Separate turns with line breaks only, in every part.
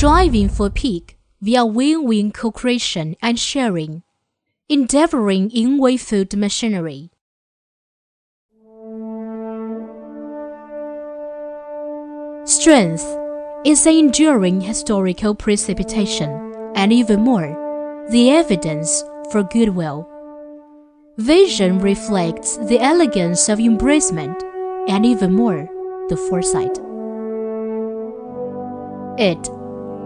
striving for peak via win-win co-creation and sharing, endeavoring Yingwei food machinery. Strength is the enduring historical precipitation, and even more, the evidence for goodwill. Vision reflects the elegance of embracement, and even more, the foresight. It,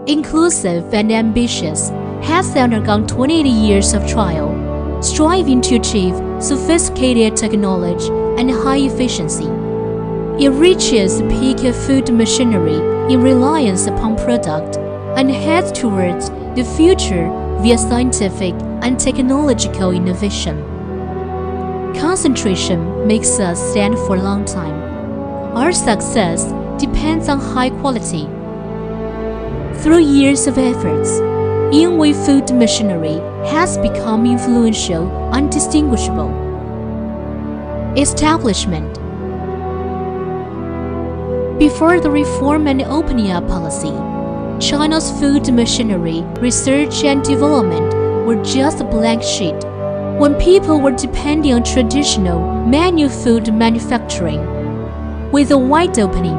inclusive and ambitious, has undergone 28 years of trial, striving to achieve sophisticated technology and high efficiency. It reaches the peak of food machinery in reliance upon product and heads towards the future via scientific and technological innovation. Concentration makes us stand for a long time. Our success depends on high quality. Through years of efforts, Yingwei food machinery has become influential and distinguishable. Establishment. Before the reform and opening up policy, China's food machinery, research and development were just a blank sheet when people were depending on traditional manual food manufacturing. With a wide opening,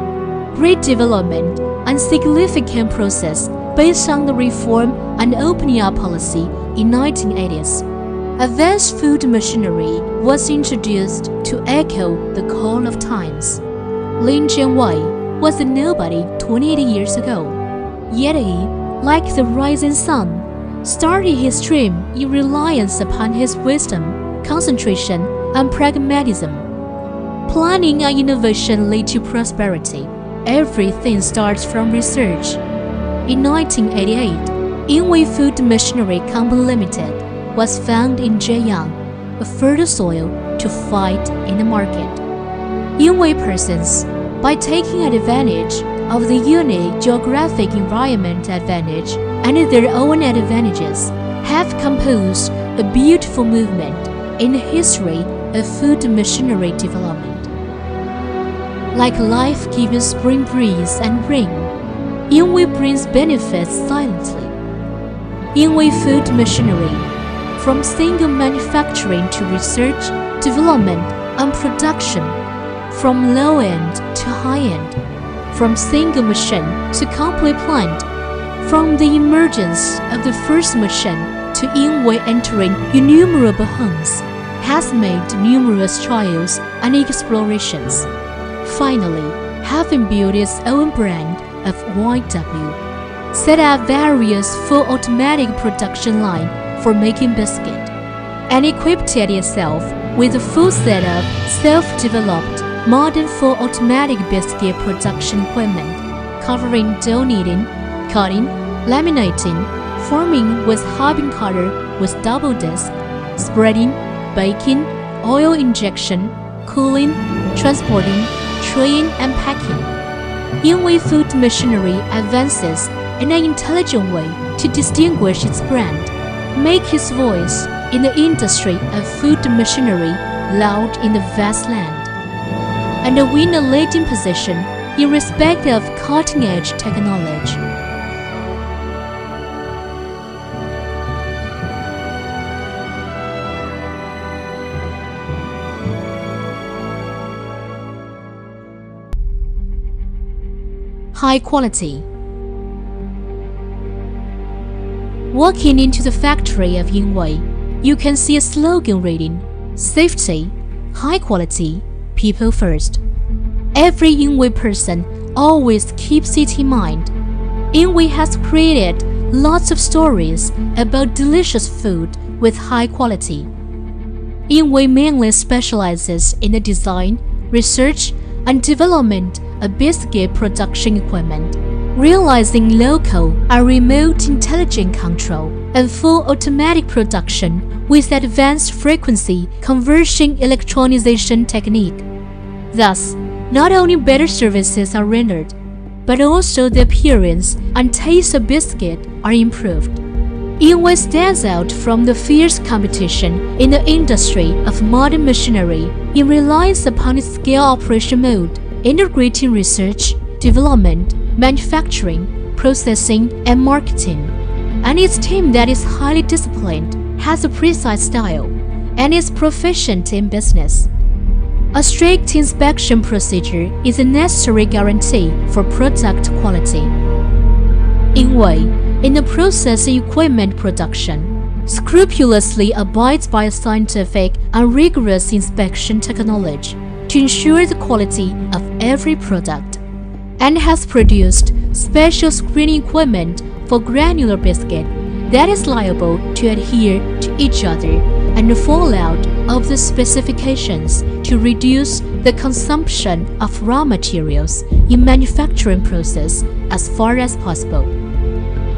great development, and significant process based on the reform and opening up policy in 1980s, advanced food machinery was introduced to echo the call of times. Lien was a nobody 28 years ago, yet he, like the rising sun, started his dream in reliance upon his wisdom, concentration, and pragmatism. Planning and innovation lead to prosperity. Everything starts from research. In 1988, Yingwei Food Machinery Company Limited was found in Zhejiang, a fertile soil to fight in the market. Yingwei persons, by taking advantage of the unique geographic environment advantage and their own advantages, have composed a beautiful movement in the history of food machinery development. Like life-giving spring breeze and rain, Yingwei brings benefits silently. Yingwei food machinery, from single manufacturing to research, development, and production, from low-end to high-end, from single machine to complete plant, from the emergence of the first machine to Yingwei entering innumerable homes, has made numerous trials and explorations. Finally, having built its own brand of YW, set up various full automatic production line for making biscuit, and equipped itself with a full set of self-developed modern full automatic biscuit production equipment, covering dough kneading, cutting, laminating, forming with hobbing cutter with double disc, spreading, baking, oil injection, cooling, transporting, traying, and packing. Yingwei food machinery advances in an intelligent way to distinguish its brand, make its voice in the industry of food machinery loud in the vast land, and win a leading position in respect of cutting-edge technology. High quality. Walking into the factory of Yingwei, you can see a slogan reading, "Safety, high quality, people first." Every Yingwei person always keeps it in mind. Yingwei has created lots of stories about delicious food with high quality. Yingwei mainly specializes in the design, research, and development of biscuit production equipment, realizing local and remote intelligent control and full automatic production with advanced frequency conversion electronization technique. Thus, not only better services are rendered, but also the appearance and taste of biscuit are improved. Yingwei stands out from the fierce competition in the industry of modern machinery in reliance upon its scale operation mode, integrating research, development, manufacturing, processing, and marketing. And its team that is highly disciplined, has a precise style, and is proficient in business. A strict inspection procedure is a necessary guarantee for product quality. Yingwei, in the process equipment production, scrupulously abides by a scientific and rigorous inspection technology to ensure the quality of every product, and has produced special screening equipment for granular biscuit that is liable to adhere to each other and fall out of the specifications to reduce the consumption of raw materials in manufacturing process as far as possible.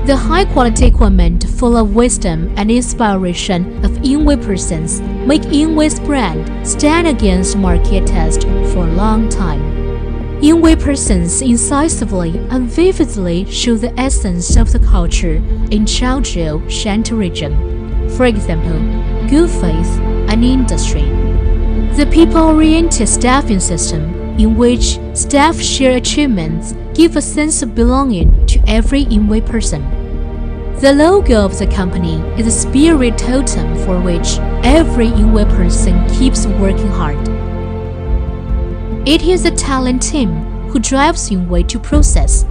The high-quality equipment full of wisdom and inspiration of Yingwei persons make Yingwei's brand stand against market test for a long time. Yingwei persons incisively and vividly show the essence of the culture in Chaozhou, Shantou region. For example, good faith and industry. The people-oriented staffing system, in which staff share achievements, give a sense of belonging to every Yingwei person. The logo of the company is a spirit totem for which every Yingwei person keeps working hard. It is the talent team who drives Yingwei to process,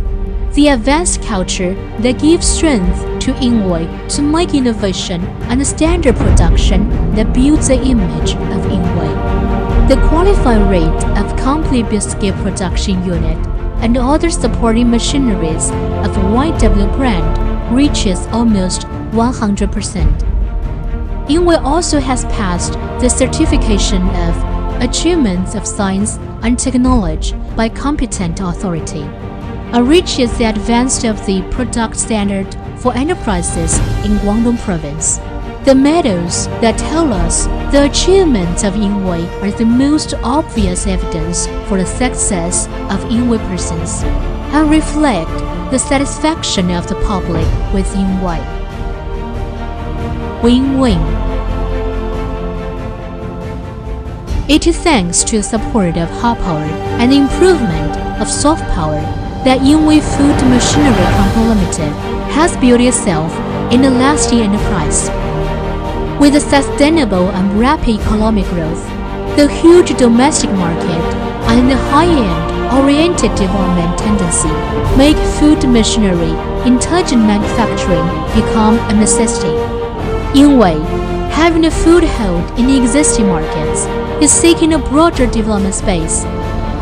the advanced culture that gives strength to Yingwei to make innovation and standard production that builds the image of Yingwei. The qualified rate of complete biscuit production unit and other supporting machineries of YW brand reaches almost 100%. Yingwei also has passed the certification of Achievements of Science and Technology by competent authority, and reaches the advanced of the product standard for enterprises in Guangdong province. The medals that tell us the achievements of Yingwei are the most obvious evidence for the success of Yingwei persons, and reflect the satisfaction of the public with Yingwei. Win-win. It is thanks to the support of hard power and the improvement of soft power that Yingwei Food Machinery Company Limited has built itself in a lasting enterprise. With a sustainable and rapid economic growth, the huge domestic market, and the high-end oriented development tendency make food machinery intelligent manufacturing become a necessity. Yingwei, having a foothold in the existing markets, is seeking a broader development space,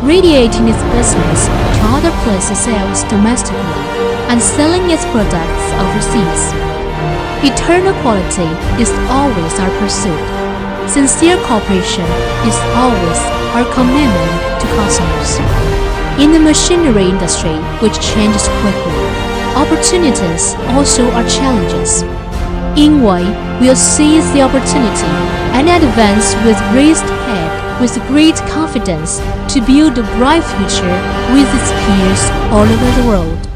radiating its business to other places sales domestically and selling its products overseas. Eternal quality is always our pursuit. Sincere cooperation is always our commitment to customers. In the machinery industry, which changes quickly, opportunities also are challenges. Yingwei will seize the opportunity and advance with raised head with great confidence to build a bright future with its peers all over the world.